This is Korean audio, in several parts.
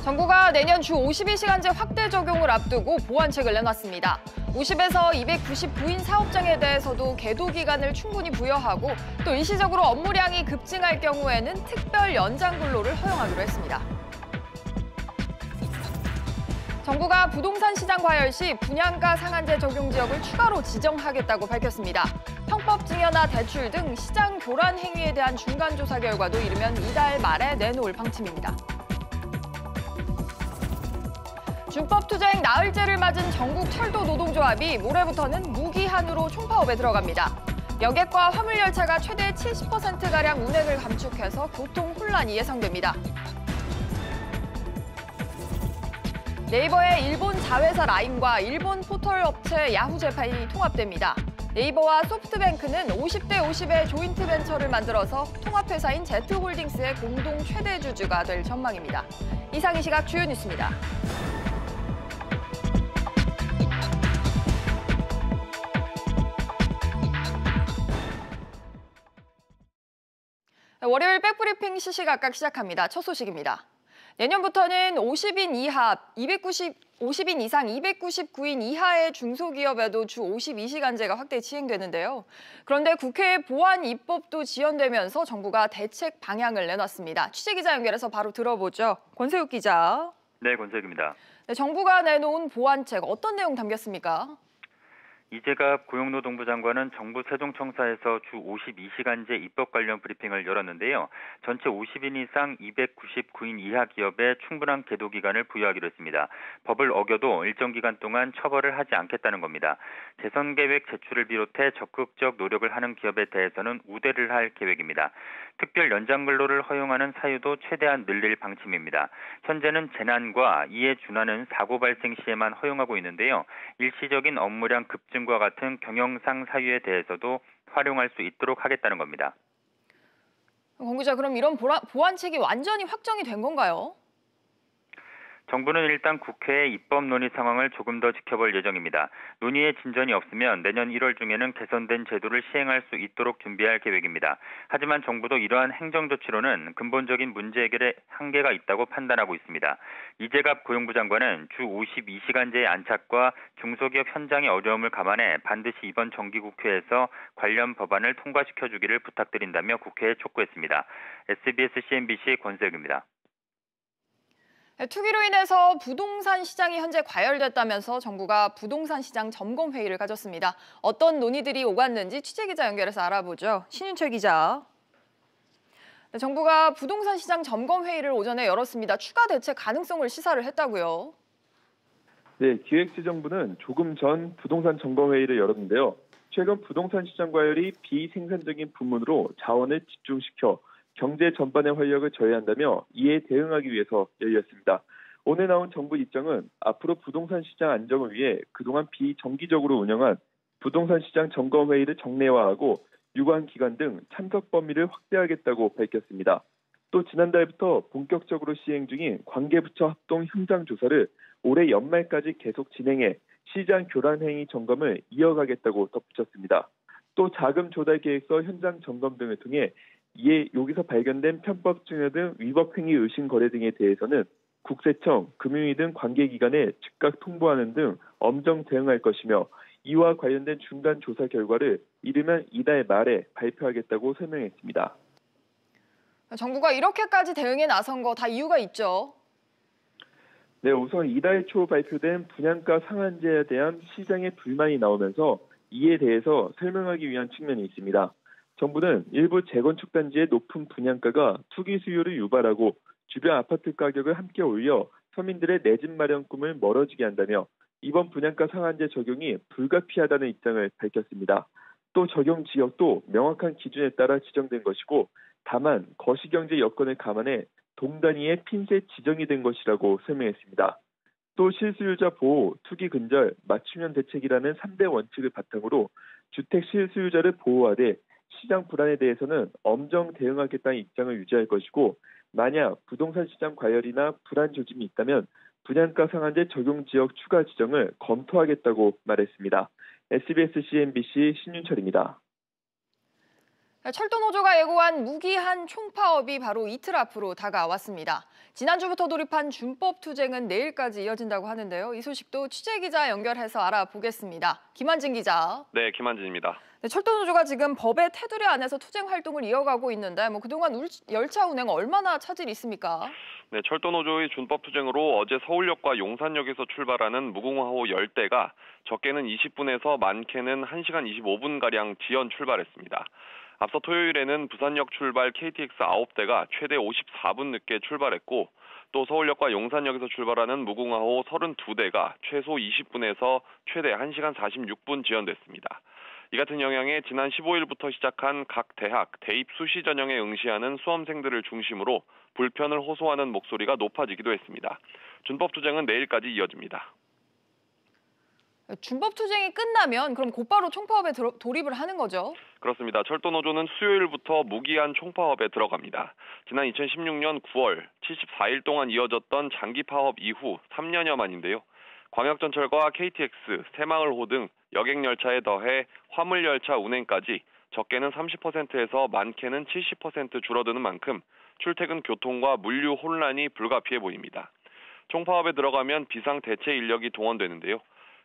정부가 내년 주 52시간제 확대 적용을 앞두고 보완책을 내놨습니다. 50에서 299인 사업장에 대해서도 계도 기간을 충분히 부여하고 또 일시적으로 업무량이 급증할 경우에는 특별 연장 근로를 허용하기로 했습니다. 정부가 부동산 시장 과열 시 분양가 상한제 적용 지역을 추가로 지정하겠다고 밝혔습니다. 형법 증여나 대출 등 시장 교란 행위에 대한 중간 조사 결과도 이르면 이달 말에 내놓을 방침입니다. 준법투쟁 나흘째를 맞은 전국철도노동조합이 모레부터는 무기한으로 총파업에 들어갑니다. 여객과 화물열차가 최대 70%가량 운행을 감축해서 교통 혼란이 예상됩니다. 네이버의 일본 자회사 라인과 일본 포털 업체 야후 재판이 통합됩니다. 네이버와 소프트뱅크는 50대 50의 조인트 벤처를 만들어서 통합회사인 Z홀딩스의 공동 최대 주주가 될 전망입니다. 이상 이 시각 주요 뉴스입니다. 월요일 백브리핑 시시각각 시작합니다. 첫 소식입니다. 내년부터는 50인 이상 299인 이하의 중소기업에도 주 52시간제가 확대 시행되는데요. 그런데 국회 보완 입법도 지연되면서 정부가 대책 방향을 내놨습니다. 취재기자 연결해서 바로 들어보죠. 권세욱 기자. 네, 권세욱입니다. 네, 정부가 내놓은 보완책 어떤 내용 담겼습니까? 이재갑 고용노동부 장관은 정부 세종청사에서 주 52시간제 입법 관련 브리핑을 열었는데요. 전체 50인 이상 299인 이하 기업에 충분한 계도 기간을 부여하기로 했습니다. 법을 어겨도 일정 기간 동안 처벌을 하지 않겠다는 겁니다. 대선 계획 제출을 비롯해 적극적 노력을 하는 기업에 대해서는 우대를 할 계획입니다. 특별 연장 근로를 허용하는 사유도 최대한 늘릴 방침입니다. 현재는 재난과 이에 준하는 사고 발생 시에만 허용하고 있는데요. 일시적인 업무량 급증과 같은 경영상 사유에 대해서도 활용할 수 있도록 하겠다는 겁니다. 권 기자, 그럼 이런 보완책이 완전히 확정이 된 건가요? 정부는 일단 국회의 입법 논의 상황을 조금 더 지켜볼 예정입니다. 논의에 진전이 없으면 내년 1월 중에는 개선된 제도를 시행할 수 있도록 준비할 계획입니다. 하지만 정부도 이러한 행정조치로는 근본적인 문제 해결에 한계가 있다고 판단하고 있습니다. 이재갑 고용부 장관은 주 52시간제의 안착과 중소기업 현장의 어려움을 감안해 반드시 이번 정기국회에서 관련 법안을 통과시켜주기를 부탁드린다며 국회에 촉구했습니다. SBS CNBC 권세욱입니다. 투기로 인해서 부동산 시장이 현재 과열됐다면서 정부가 부동산 시장 점검 회의를 가졌습니다. 어떤 논의들이 오갔는지 취재기자 연결해서 알아보죠. 신윤철 기자. 네, 정부가 부동산 시장 점검 회의를 오전에 열었습니다. 추가 대책 가능성을 시사를 했다고요. 네, 기획재정부는 조금 전 부동산 점검 회의를 열었는데요. 최근 부동산 시장 과열이 비생산적인 부문으로 자원을 집중시켜 경제 전반의 활력을 저해한다며 이에 대응하기 위해서 열렸습니다. 오늘 나온 정부 입장은 앞으로 부동산 시장 안정을 위해 그동안 비정기적으로 운영한 부동산 시장 점검 회의를 정례화하고 유관 기관 등 참석 범위를 확대하겠다고 밝혔습니다. 또 지난달부터 본격적으로 시행 중인 관계부처 합동 현장 조사를 올해 연말까지 계속 진행해 시장 교란 행위 점검을 이어가겠다고 덧붙였습니다. 또 자금 조달 계획서 현장 점검 등을 통해 이에 여기서 발견된 편법 증여 등 위법 행위 의심 거래 등에 대해서는 국세청, 금융위 등 관계기관에 즉각 통보하는 등 엄정 대응할 것이며 이와 관련된 중간 조사 결과를 이르면 이달 말에 발표하겠다고 설명했습니다. 정부가 이렇게까지 대응에 나선 거 다 이유가 있죠? 네, 우선 이달 초 발표된 분양가 상한제에 대한 시장의 불만이 나오면서 이에 대해서 설명하기 위한 측면이 있습니다. 정부는 일부 재건축 단지의 높은 분양가가 투기 수요를 유발하고 주변 아파트 가격을 함께 올려 서민들의 내 집 마련 꿈을 멀어지게 한다며 이번 분양가 상한제 적용이 불가피하다는 입장을 밝혔습니다. 또 적용 지역도 명확한 기준에 따라 지정된 것이고 다만 거시경제 여건을 감안해 동 단위의 핀셋 지정이 된 것이라고 설명했습니다. 또 실수요자 보호, 투기 근절, 맞춤형 대책이라는 3대 원칙을 바탕으로 주택 실수요자를 보호하되 시장 불안에 대해서는 엄정 대응하겠다는 입장을 유지할 것이고 만약 부동산 시장 과열이나 불안 조짐이 있다면 분양가 상한제 적용 지역 추가 지정을 검토하겠다고 말했습니다. SBS CNBC 신윤철입니다. 철도노조가 예고한 무기한 총파업이 바로 이틀 앞으로 다가왔습니다. 지난주부터 돌입한 준법 투쟁은 내일까지 이어진다고 하는데요. 이 소식도 취재기자 연결해서 알아보겠습니다. 김한진 기자. 네, 김한진입니다. 철도노조가 지금 법의 테두리 안에서 투쟁 활동을 이어가고 있는데 그동안 열차 운행 얼마나 차질이 있습니까? 네, 철도노조의 준법 투쟁으로 어제 서울역과 용산역에서 출발하는 무궁화호 10대가 적게는 20분에서 많게는 1시간 25분가량 지연 출발했습니다. 앞서 토요일에는 부산역 출발 KTX 9대가 최대 54분 늦게 출발했고 또 서울역과 용산역에서 출발하는 무궁화호 32대가 최소 20분에서 최대 1시간 46분 지연됐습니다. 이 같은 영향에 지난 15일부터 시작한 각 대학, 대입 수시 전형에 응시하는 수험생들을 중심으로 불편을 호소하는 목소리가 높아지기도 했습니다. 준법 투쟁은 내일까지 이어집니다. 준법 투쟁이 끝나면 그럼 곧바로 총파업에 돌입을 하는 거죠? 그렇습니다. 철도노조는 수요일부터 무기한 총파업에 들어갑니다. 지난 2016년 9월 74일 동안 이어졌던 장기 파업 이후 3년여 만인데요. 광역전철과 KTX, 새마을호 등 여객열차에 더해 화물열차 운행까지 적게는 30%에서 많게는 70% 줄어드는 만큼 출퇴근 교통과 물류 혼란이 불가피해 보입니다. 총파업에 들어가면 비상대체 인력이 동원되는데요.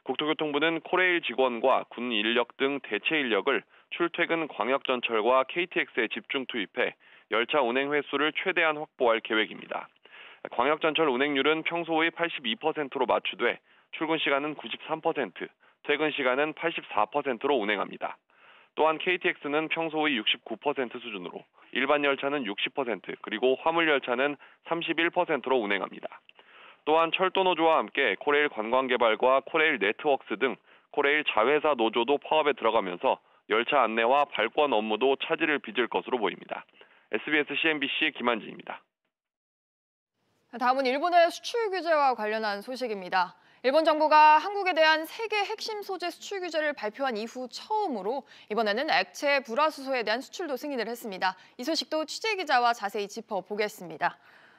국토교통부는 코레일 직원과 군 인력 등 대체 인력을 출퇴근 광역전철과 KTX에 집중 투입해 열차 운행 횟수를 최대한 확보할 계획입니다. 광역전철 운행률은 평소의 82%로 맞추되 출근 시간은 93%, 퇴근 시간은 84%로 운행합니다. 또한 KTX는 평소의 69% 수준으로, 일반 열차는 60%, 그리고 화물열차는 31%로 운행합니다. 또한 철도노조와 함께 코레일 관광개발과 코레일 네트워크스 등 코레일 자회사 노조도 파업에 들어가면서 열차 안내와 발권 업무도 차질을 빚을 것으로 보입니다. SBS CNBC 김한진입니다. 다음은 일본의 수출 규제와 관련한 소식입니다. 일본 정부가 한국에 대한 세계 핵심 소재 수출 규제를 발표한 이후 처음으로 이번에는 액체 불화수소에 대한 수출도 승인을 했습니다. 이 소식도 취재기자와 자세히 짚어보겠습니다.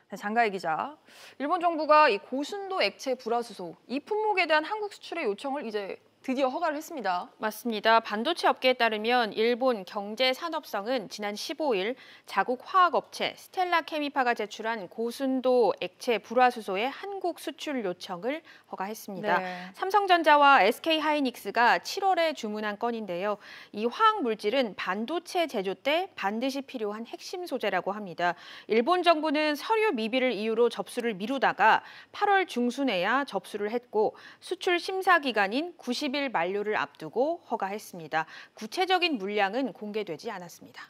네, 장가희 기자. 일본 정부가 이 고순도 액체 불화수소 이 품목에 대한 한국 수출의 요청을 이제 드디어 허가를 했습니다. 맞습니다. 반도체 업계에 따르면 일본 경제산업성은 지난 15일 자국 화학업체 스텔라 케미파가 제출한 고순도 액체 불화수소의 한국 수출 요청을 허가했습니다. 네. 삼성전자와 SK하이닉스가 7월에 주문한 건인데요. 이 화학 물질은 반도체 제조 때 반드시 필요한 핵심 소재라고 합니다. 일본 정부는 서류 미비를 이유로 접수를 미루다가 8월 중순에야 접수를 했고 수출 심사 기간인 90일 만료를 앞두고 허가했습니다. 구체적인 물량은 공개되지 않았습니다.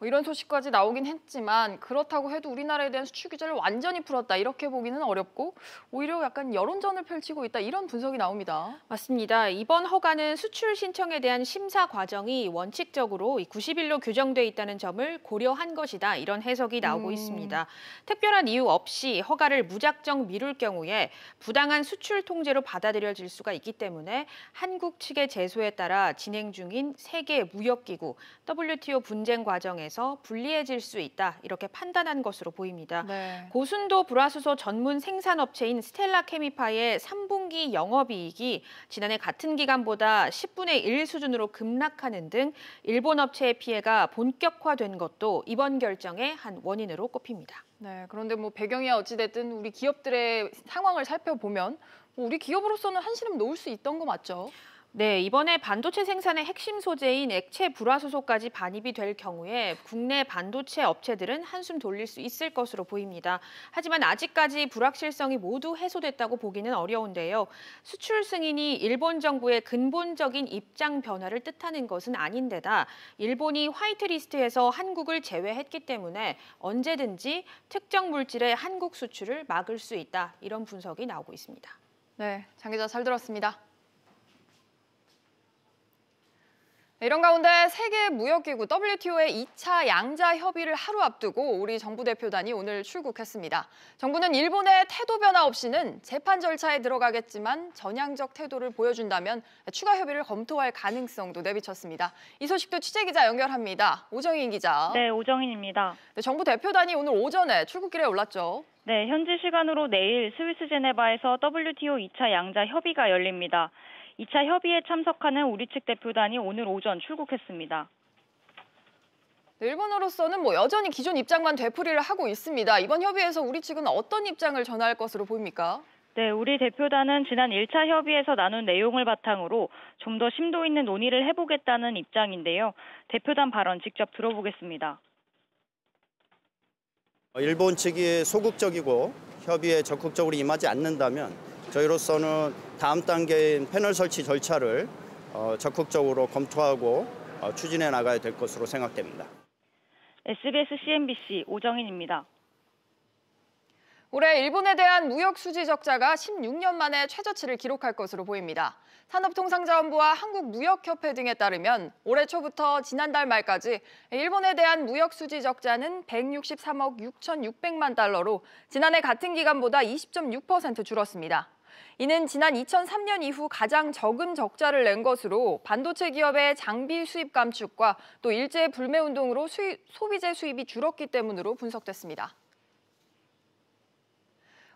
이런 소식까지 나오긴 했지만 그렇다고 해도 우리나라에 대한 수출 규제를 완전히 풀었다 이렇게 보기는 어렵고 오히려 약간 여론전을 펼치고 있다 이런 분석이 나옵니다. 맞습니다. 이번 허가는 수출 신청에 대한 심사 과정이 원칙적으로 90일로 규정돼 있다는 점을 고려한 것이다 이런 해석이 나오고 있습니다. 특별한 이유 없이 허가를 무작정 미룰 경우에 부당한 수출 통제로 받아들여질 수가 있기 때문에 한국 측의 제소에 따라 진행 중인 세계 무역기구 WTO 분쟁 과정에서 불리해질 수 있다 이렇게 판단한 것으로 보입니다. 네. 고순도 불화수소 전문 생산업체인 스텔라 케미파의 3분기 영업이익이 지난해 같은 기간보다 10분의 1 수준으로 급락하는 등 일본 업체의 피해가 본격화된 것도 이번 결정의 한 원인으로 꼽힙니다. 네, 그런데 배경이 어찌됐든 우리 기업들의 상황을 살펴보면 우리 기업으로서는 한시름 놓을 수 있던 거 맞죠? 네, 이번에 반도체 생산의 핵심 소재인 액체 불화수소까지 반입이 될 경우에 국내 반도체 업체들은 한숨 돌릴 수 있을 것으로 보입니다. 하지만 아직까지 불확실성이 모두 해소됐다고 보기는 어려운데요. 수출 승인이 일본 정부의 근본적인 입장 변화를 뜻하는 것은 아닌데다 일본이 화이트리스트에서 한국을 제외했기 때문에 언제든지 특정 물질의 한국 수출을 막을 수 있다 이런 분석이 나오고 있습니다. 네, 장 기자 잘 들었습니다. 이런 가운데 세계무역기구 WTO의 2차 양자 협의를 하루 앞두고 우리 정부 대표단이 오늘 출국했습니다. 정부는 일본의 태도 변화 없이는 재판 절차에 들어가겠지만 전향적 태도를 보여준다면 추가 협의를 검토할 가능성도 내비쳤습니다. 이 소식도 취재기자 연결합니다. 오정인 기자. 네, 오정인입니다. 네, 정부 대표단이 오늘 오전에 출국길에 올랐죠. 네, 현지 시간으로 내일 스위스 제네바에서 WTO 2차 양자 협의가 열립니다. 2차 협의에 참석하는 우리 측 대표단이 오늘 오전 출국했습니다. 일본으로서는 여전히 기존 입장만 되풀이를 하고 있습니다. 이번 협의에서 우리 측은 어떤 입장을 전할 것으로 보입니까? 네, 우리 대표단은 지난 1차 협의에서 나눈 내용을 바탕으로 좀 더 심도 있는 논의를 해보겠다는 입장인데요. 대표단 발언 직접 들어보겠습니다. 일본 측이 소극적이고 협의에 적극적으로 임하지 않는다면 저희로서는 다음 단계인 패널 설치 절차를 적극적으로 검토하고 추진해 나가야 될 것으로 생각됩니다. SBS CNBC 오정인입니다. 올해 일본에 대한 무역 수지 적자가 16년 만에 최저치를 기록할 것으로 보입니다. 산업통상자원부와 한국무역협회 등에 따르면 올해 초부터 지난달 말까지 일본에 대한 무역 수지 적자는 163억 6,600만 달러로 지난해 같은 기간보다 20.6% 줄었습니다. 이는 지난 2003년 이후 가장 적은 적자를 낸 것으로 반도체 기업의 장비 수입 감축과 또 일제 불매 운동으로 소비재 수입이 줄었기 때문으로 분석됐습니다.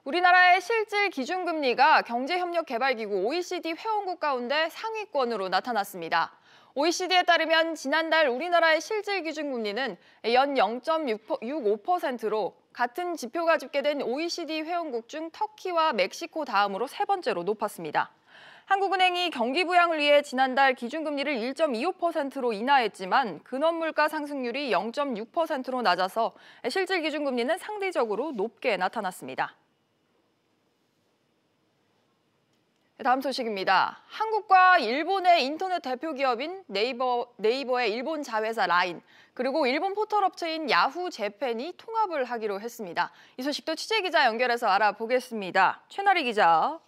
우리나라의 실질 기준금리가 경제협력개발기구 OECD 회원국 가운데 상위권으로 나타났습니다. OECD에 따르면 지난달 우리나라의 실질 기준금리는 연 0.65%로 같은 지표가 집계된 OECD 회원국 중 터키와 멕시코 다음으로 세 번째로 높았습니다. 한국은행이 경기 부양을 위해 지난달 기준금리를 1.25%로 인하했지만 근원물가 상승률이 0.6%로 낮아서 실질 기준금리는 상대적으로 높게 나타났습니다. 다음 소식입니다. 한국과 일본의 인터넷 대표 기업인 네이버의 일본 자회사 라인, 그리고 일본 포털업체인 야후 재팬이 통합을 하기로 했습니다. 이 소식도 취재기자 연결해서 알아보겠습니다. 최나리 기자.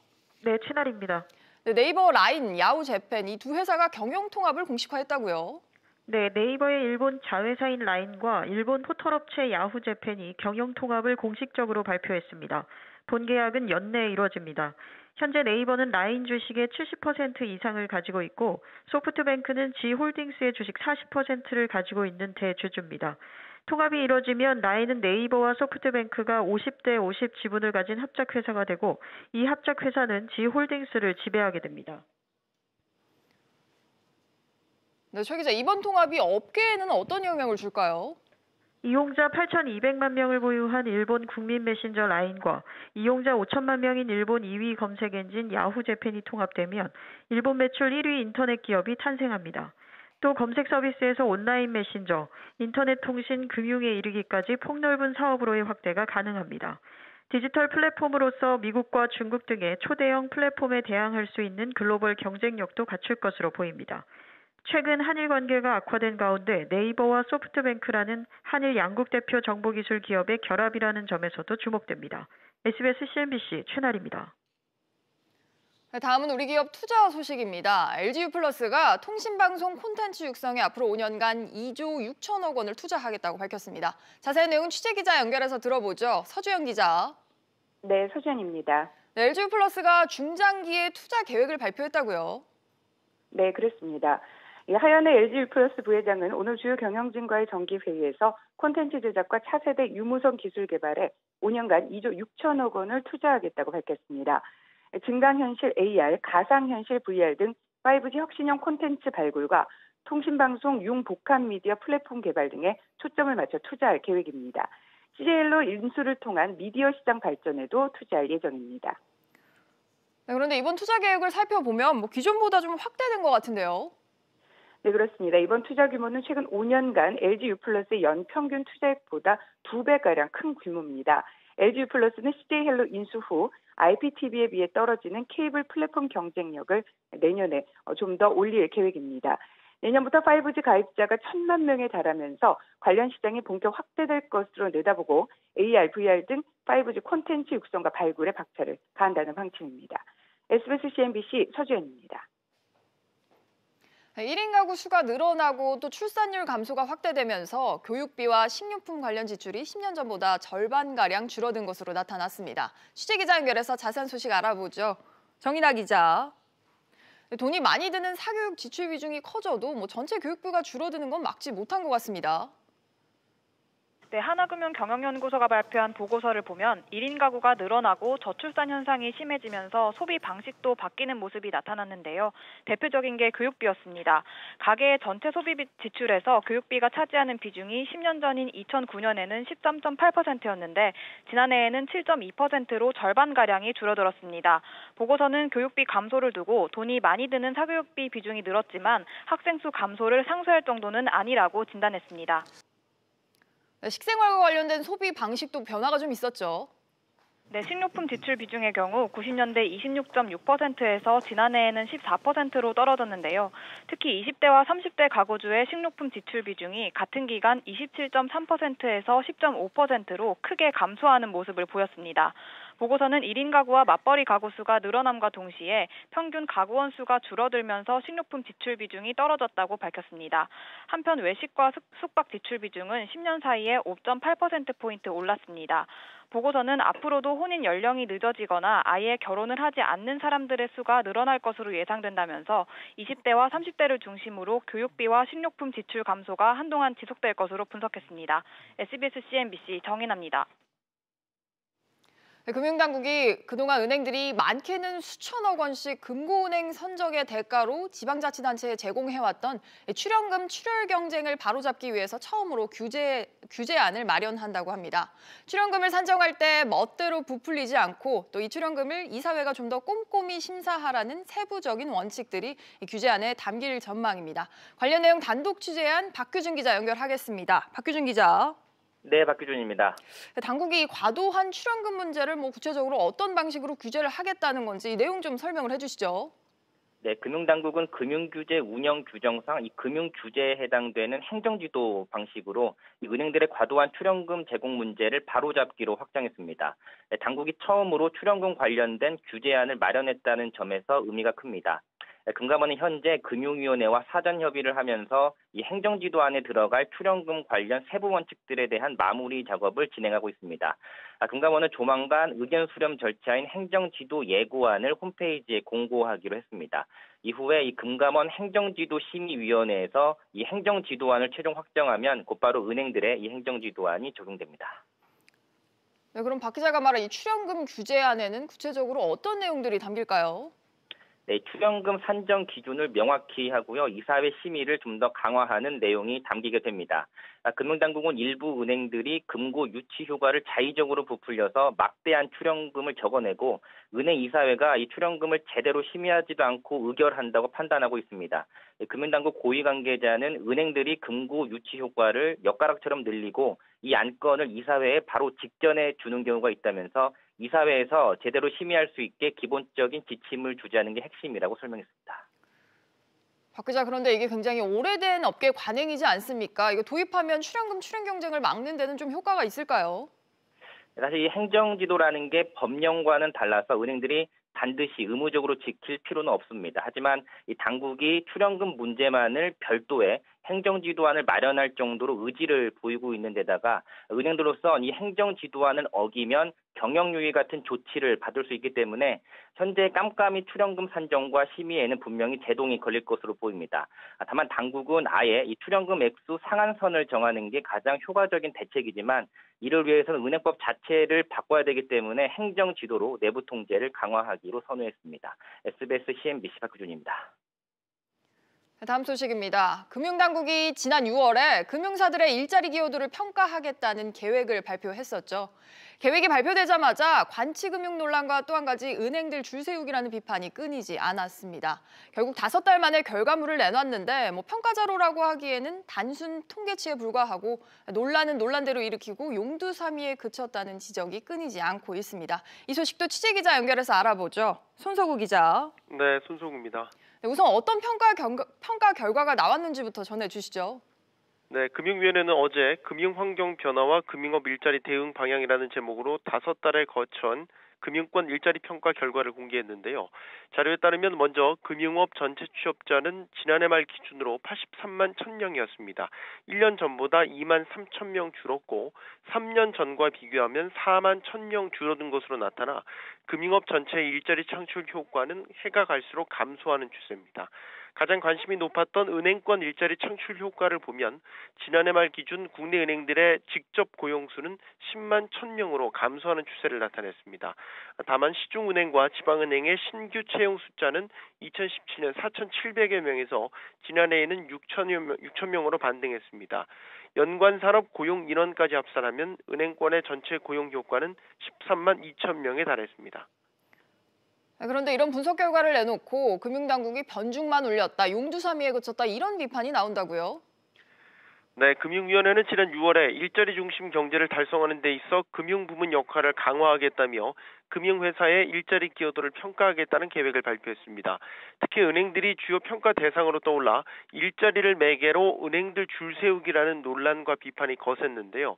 네, 최나리입니다. 네이버 라인, 야후 재팬 이 두 회사가 경영 통합을 공식화했다고요? 네, 네이버의 일본 자회사인 라인과 일본 포털업체 야후 재팬이 경영 통합을 공식적으로 발표했습니다. 본 계약은 연내에 이루어집니다. 현재 네이버는 라인 주식의 70% 이상을 가지고 있고 소프트뱅크는 지홀딩스의 주식 40%를 가지고 있는 대주주입니다. 통합이 이뤄지면 라인은 네이버와 소프트뱅크가 50대 50 지분을 가진 합작회사가 되고 이 합작회사는 지홀딩스를 지배하게 됩니다. 네, 최 기자, 이번 통합이 업계에는 어떤 영향을 줄까요? 이용자 8,200만 명을 보유한 일본 국민 메신저 라인과 이용자 5천만 명인 일본 2위 검색 엔진 야후 재팬이 통합되면 일본 매출 1위 인터넷 기업이 탄생합니다. 또 검색 서비스에서 온라인 메신저, 인터넷 통신, 금융에 이르기까지 폭넓은 사업으로의 확대가 가능합니다. 디지털 플랫폼으로서 미국과 중국 등의 초대형 플랫폼에 대항할 수 있는 글로벌 경쟁력도 갖출 것으로 보입니다. 최근 한일 관계가 악화된 가운데 네이버와 소프트뱅크라는 한일 양국 대표 정보기술 기업의 결합이라는 점에서도 주목됩니다. SBS CNBC 최나리입니다. 다음은 우리 기업 투자 소식입니다. LG유플러스가 통신방송 콘텐츠 육성에 앞으로 5년간 2조 6천억 원을 투자하겠다고 밝혔습니다. 자세한 내용은 취재기자 연결해서 들어보죠. 서주영 기자. 네, 서주영입니다. 네, LG유플러스가 중장기의 투자 계획을 발표했다고요? 네, 그렇습니다. 하연의 LG유플러스 부회장은 오늘 주요 경영진과의 정기회의에서 콘텐츠 제작과 차세대 유무선 기술 개발에 5년간 2조 6천억 원을 투자하겠다고 밝혔습니다. 증강현실 AR, 가상현실 VR 등 5G 혁신형 콘텐츠 발굴과 통신방송 융복합 미디어 플랫폼 개발 등에 초점을 맞춰 투자할 계획입니다. CJL로 인수를 통한 미디어 시장 발전에도 투자할 예정입니다. 네, 그런데 이번 투자 계획을 살펴보면 기존보다 좀 확대된 것 같은데요? 네, 그렇습니다. 이번 투자 규모는 최근 5년간 LG유플러스의 연평균 투자액보다 2배가량 큰 규모입니다. LG유플러스는 CJ헬로 인수 후 IPTV에 비해 떨어지는 케이블 플랫폼 경쟁력을 내년에 좀 더 올릴 계획입니다. 내년부터 5G 가입자가 1,000만 명에 달하면서 관련 시장이 본격 확대될 것으로 내다보고 AR, VR 등 5G 콘텐츠 육성과 발굴에 박차를 가한다는 방침입니다. SBS CNBC 서주연입니다. 1인 가구 수가 늘어나고 또 출산율 감소가 확대되면서 교육비와 식료품 관련 지출이 10년 전보다 절반가량 줄어든 것으로 나타났습니다. 취재기자 연결해서 자세한 소식 알아보죠. 정인아 기자. 돈이 많이 드는 사교육 지출 비중이 커져도 전체 교육비가 줄어드는 건 막지 못한 것 같습니다. 네, 하나금융경영연구소가 발표한 보고서를 보면 1인 가구가 늘어나고 저출산 현상이 심해지면서 소비 방식도 바뀌는 모습이 나타났는데요. 대표적인 게 교육비였습니다. 가계의 전체 소비 지출에서 교육비가 차지하는 비중이 10년 전인 2009년에는 13.8%였는데 지난해에는 7.2%로 절반가량이 줄어들었습니다. 보고서는 교육비 감소를 두고 돈이 많이 드는 사교육비 비중이 늘었지만 학생 수 감소를 상쇄할 정도는 아니라고 진단했습니다. 식생활과 관련된 소비 방식도 변화가 좀 있었죠. 네, 식료품 지출 비중의 경우 90년대 26.6%에서 지난해에는 14%로 떨어졌는데요. 특히 20대와 30대 가구주의 식료품 지출 비중이 같은 기간 27.3%에서 10.5%로 크게 감소하는 모습을 보였습니다. 보고서는 1인 가구와 맞벌이 가구 수가 늘어남과 동시에 평균 가구원 수가 줄어들면서 식료품 지출 비중이 떨어졌다고 밝혔습니다. 한편 외식과 숙박 지출 비중은 10년 사이에 5.8%포인트 올랐습니다. 보고서는 앞으로도 혼인 연령이 늦어지거나 아예 결혼을 하지 않는 사람들의 수가 늘어날 것으로 예상된다면서 20대와 30대를 중심으로 교육비와 식료품 지출 감소가 한동안 지속될 것으로 분석했습니다. SBS CNBC 정인아입니다. 금융당국이 그동안 은행들이 많게는 수천억 원씩 금고은행 선적의 대가로 지방자치단체에 제공해왔던 출연금 출혈 경쟁을 바로잡기 위해서 처음으로 규제안을 마련한다고 합니다. 출연금을 산정할 때 멋대로 부풀리지 않고 또 이 출연금을 이사회가 좀 더 꼼꼼히 심사하라는 세부적인 원칙들이 이 규제안에 담길 전망입니다. 관련 내용 단독 취재한 박규준 기자 연결하겠습니다. 박규준 기자. 네, 박규준입니다. 당국이 과도한 출연금 문제를 구체적으로 어떤 방식으로 규제를 하겠다는 건지 이 내용 좀 설명을 해주시죠. 네, 금융당국은 금융규제 운영 규정상 이 금융규제에 해당되는 행정지도 방식으로 이 은행들의 과도한 출연금 제공 문제를 바로잡기로 확정했습니다. 네, 당국이 처음으로 출연금 관련된 규제안을 마련했다는 점에서 의미가 큽니다. 금감원은 현재 금융위원회와 사전 협의를 하면서 이 행정지도안에 들어갈 출연금 관련 세부 원칙들에 대한 마무리 작업을 진행하고 있습니다. 금감원은 조만간 의견 수렴 절차인 행정지도 예고안을 홈페이지에 공고하기로 했습니다. 이후에 이 금감원 행정지도심의위원회에서 이 행정지도안을 최종 확정하면 곧바로 은행들의 이 행정지도안이 적용됩니다. 네, 그럼 박 기자가 말한 이 출연금 규제안에는 구체적으로 어떤 내용들이 담길까요? 네, 출연금 산정 기준을 명확히 하고요. 이사회 심의를 좀 더 강화하는 내용이 담기게 됩니다. 금융당국은 일부 은행들이 금고 유치 효과를 자의적으로 부풀려서 막대한 출연금을 적어내고 은행 이사회가 이 출연금을 제대로 심의하지도 않고 의결한다고 판단하고 있습니다. 금융당국 고위 관계자는 은행들이 금고 유치 효과를 엿가락처럼 늘리고 이 안건을 이사회에 바로 직전에 주는 경우가 있다면서 이사회에서 제대로 심의할 수 있게 기본적인 지침을 주재하는 게 핵심이라고 설명했습니다. 박 기자, 그런데 이게 굉장히 오래된 업계 관행이지 않습니까? 이거 도입하면 출연금 출연 경쟁을 막는 데는 좀 효과가 있을까요? 사실 이 행정지도라는 게 법령과는 달라서 은행들이 반드시 의무적으로 지킬 필요는 없습니다. 하지만 이 당국이 출연금 문제만을 별도의 행정지도안을 마련할 정도로 의지를 보이고 있는 데다가 은행들로서 이 행정지도안을 어기면 경영유예 같은 조치를 받을 수 있기 때문에 현재 깜깜이 출연금 산정과 심의에는 분명히 제동이 걸릴 것으로 보입니다. 다만 당국은 아예 이 출연금 액수 상한선을 정하는 게 가장 효과적인 대책이지만 이를 위해서는 은행법 자체를 바꿔야 되기 때문에 행정지도로 내부 통제를 강화하기로 선언했습니다. SBS CNBC 박규준입니다. 다음 소식입니다. 금융당국이 지난 6월에 금융사들의 일자리 기여도를 평가하겠다는 계획을 발표했었죠. 계획이 발표되자마자 관치금융 논란과 또 한 가지 은행들 줄 세우기라는 비판이 끊이지 않았습니다. 결국 5달 만에 결과물을 내놨는데 평가 자료라고 하기에는 단순 통계치에 불과하고 논란은 논란대로 일으키고 용두사미에 그쳤다는 지적이 끊이지 않고 있습니다. 이 소식도 취재기자 연결해서 알아보죠. 손석우 기자. 네, 손석우입니다. 네, 우선 어떤 평가 결과가 나왔는지부터 전해주시죠. 네, 금융위원회는 어제 금융환경 변화와 금융업 일자리 대응 방향이라는 제목으로 5달에 거친 금융권 일자리 평가 결과를 공개했는데요. 자료에 따르면 먼저 금융업 전체 취업자는 지난해 말 기준으로 83만 1,000명이었습니다. 1년 전보다 2만 3천 명 줄었고 3년 전과 비교하면 4만 1,000명 줄어든 것으로 나타나 금융업 전체의 일자리 창출 효과는 해가 갈수록 감소하는 추세입니다. 가장 관심이 높았던 은행권 일자리 창출 효과를 보면 지난해 말 기준 국내 은행들의 직접 고용수는 10만 1,000명으로 감소하는 추세를 나타냈습니다. 다만 시중은행과 지방은행의 신규 채용 숫자는 2017년 4,700여 명에서 지난해에는 6천 명으로 반등했습니다. 연관 산업 고용 인원까지 합산하면 은행권의 전체 고용 효과는 13만 2천 명에 달했습니다. 그런데 이런 분석 결과를 내놓고 금융당국이 변죽만 울렸다, 용두사미에 그쳤다 이런 비판이 나온다고요? 네, 금융위원회는 지난 6월에 일자리 중심 경제를 달성하는 데 있어 금융부문 역할을 강화하겠다며 금융회사의 일자리 기여도를 평가하겠다는 계획을 발표했습니다. 특히 은행들이 주요 평가 대상으로 떠올라 일자리를 매개로 은행들 줄 세우기라는 논란과 비판이 거셌는데요.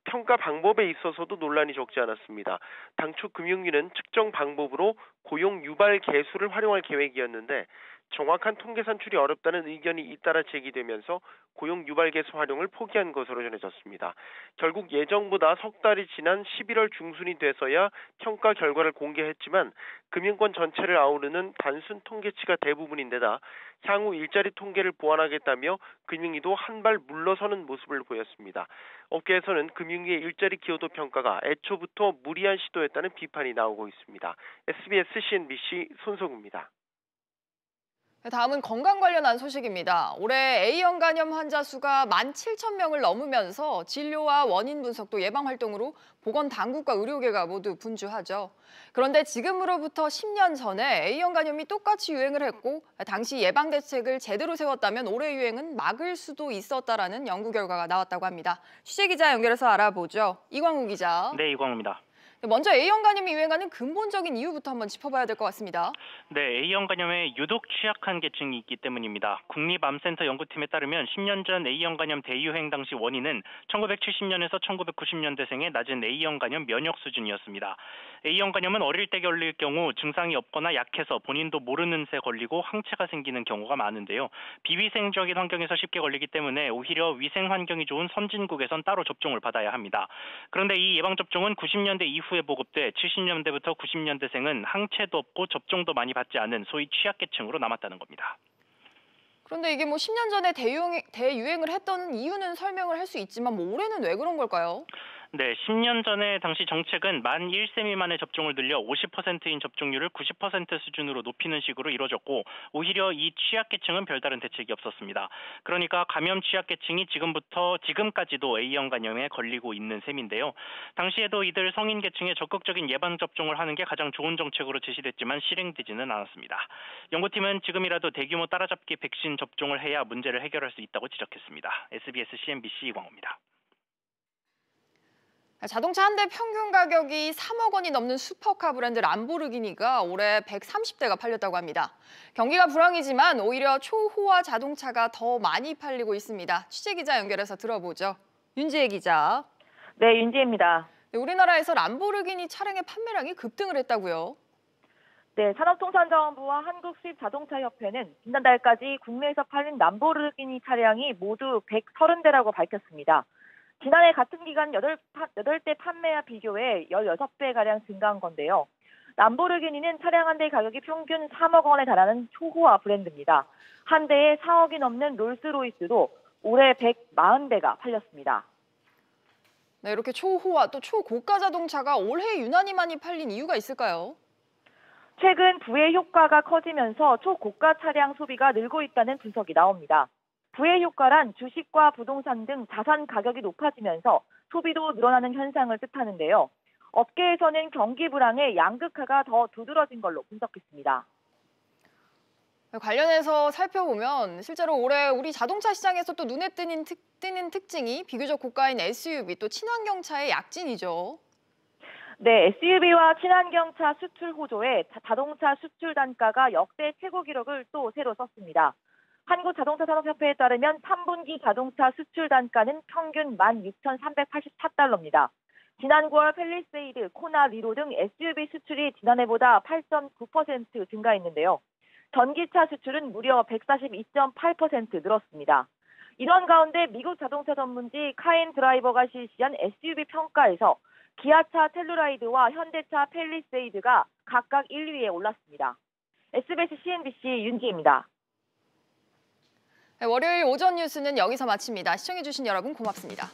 평가 방법에 있어서도 논란이 적지 않았습니다. 당초 금융위는 측정 방법으로 고용 유발 계수를 활용할 계획이었는데 정확한 통계 산출이 어렵다는 의견이 잇따라 제기되면서 고용 유발 계수 활용을 포기한 것으로 전해졌습니다. 결국 예정보다 석 달이 지난 11월 중순이 돼서야 평가 결과를 공개했지만 금융권 전체를 아우르는 단순 통계치가 대부분인데다 향후 일자리 통계를 보완하겠다며 금융위도 한 발 물러서는 모습을 보였습니다. 업계에서는 금융위의 일자리 기여도 평가가 애초부터 무리한 시도였다는 비판이 나오고 있습니다. SBS CNBC 손석우입니다. 다음은 건강 관련한 소식입니다. 올해 A형 간염 환자 수가 17,000명을 넘으면서 진료와 원인 분석도 예방 활동으로 보건당국과 의료계가 모두 분주하죠. 그런데 지금으로부터 10년 전에 A형 간염이 똑같이 유행을 했고 당시 예방 대책을 제대로 세웠다면 올해 유행은 막을 수도 있었다라는 연구 결과가 나왔다고 합니다. 취재기자 연결해서 알아보죠. 이광우 기자. 네, 이광우입니다. 먼저 A형 간염이 유행하는 근본적인 이유부터 한번 짚어봐야 될 것 같습니다. 네, A형 간염에 유독 취약한 계층이 있기 때문입니다. 국립암센터 연구팀에 따르면 10년 전 A형 간염 대유행 당시 원인은 1970년에서 1990년대생의 낮은 A형 간염 면역 수준이었습니다. A형 간염은 어릴 때 걸릴 경우 증상이 없거나 약해서 본인도 모르는 새 걸리고 항체가 생기는 경우가 많은데요. 비위생적인 환경에서 쉽게 걸리기 때문에 오히려 위생 환경이 좋은 선진국에선 따로 접종을 받아야 합니다. 그런데 이 예방접종은 90년대 이후에 보급돼 70년대부터 90년대생은 항체도 없고 접종도 많이 받지 않은 소위 취약계층으로 남았다는 겁니다. 그런데 이게 10년 전에 대유행을 했던 이유는 설명을 할 수 있지만 올해는 왜 그런 걸까요? 네, 10년 전에 당시 정책은 만 1세 미만의 접종을 늘려 50%인 접종률을 90% 수준으로 높이는 식으로 이뤄졌고 오히려 이 취약계층은 별다른 대책이 없었습니다. 그러니까 감염 취약계층이 지금까지도 A형 간염에 걸리고 있는 셈인데요. 당시에도 이들 성인계층에 적극적인 예방접종을 하는 게 가장 좋은 정책으로 제시됐지만 실행되지는 않았습니다. 연구팀은 지금이라도 대규모 따라잡기 백신 접종을 해야 문제를 해결할 수 있다고 지적했습니다. SBS CNBC 이광우입니다. 자동차 한 대 평균 가격이 3억 원이 넘는 슈퍼카 브랜드 람보르기니가 올해 130대가 팔렸다고 합니다. 경기가 불황이지만 오히려 초호화 자동차가 더 많이 팔리고 있습니다. 취재기자 연결해서 들어보죠. 윤지혜 기자. 네, 윤지혜입니다. 우리나라에서 람보르기니 차량의 판매량이 급등을 했다고요? 네, 산업통상자원부와 한국수입자동차협회는 지난달까지 국내에서 팔린 람보르기니 차량이 모두 130대라고 밝혔습니다. 지난해 같은 기간 8대 판매와 비교해 16배가량 증가한 건데요. 람보르기니는 차량 한 대 가격이 평균 3억 원에 달하는 초호화 브랜드입니다. 한 대에 4억이 넘는 롤스로이스도 올해 140대가 팔렸습니다. 네, 이렇게 초호화 또 초고가 자동차가 올해 유난히 많이 팔린 이유가 있을까요? 최근 부의 효과가 커지면서 초고가 차량 소비가 늘고 있다는 분석이 나옵니다. 부의 효과란 주식과 부동산 등 자산 가격이 높아지면서 소비도 늘어나는 현상을 뜻하는데요. 업계에서는 경기 불황에 양극화가 더 두드러진 걸로 분석했습니다. 관련해서 살펴보면 실제로 올해 우리 자동차 시장에서 또 눈에 띄는 특징이 비교적 고가인 SUV 또 친환경차의 약진이죠. 네, SUV와 친환경차 수출 호조에 자동차 수출 단가가 역대 최고 기록을 또 새로 썼습니다. 한국자동차산업협회에 따르면 3분기 자동차 수출 단가는 평균 16,384달러입니다. 지난 9월 팰리세이드, 코나, 리로 등 SUV 수출이 지난해보다 8.9% 증가했는데요. 전기차 수출은 무려 142.8% 늘었습니다. 이런 가운데 미국 자동차 전문지 카인 드라이버가 실시한 SUV 평가에서 기아차 텔루라이드와 현대차 팰리세이드가 각각 1위에 올랐습니다. SBS CNBC 윤지혜입니다. 월요일 오전 뉴스는 여기서 마칩니다. 시청해주신 여러분 고맙습니다.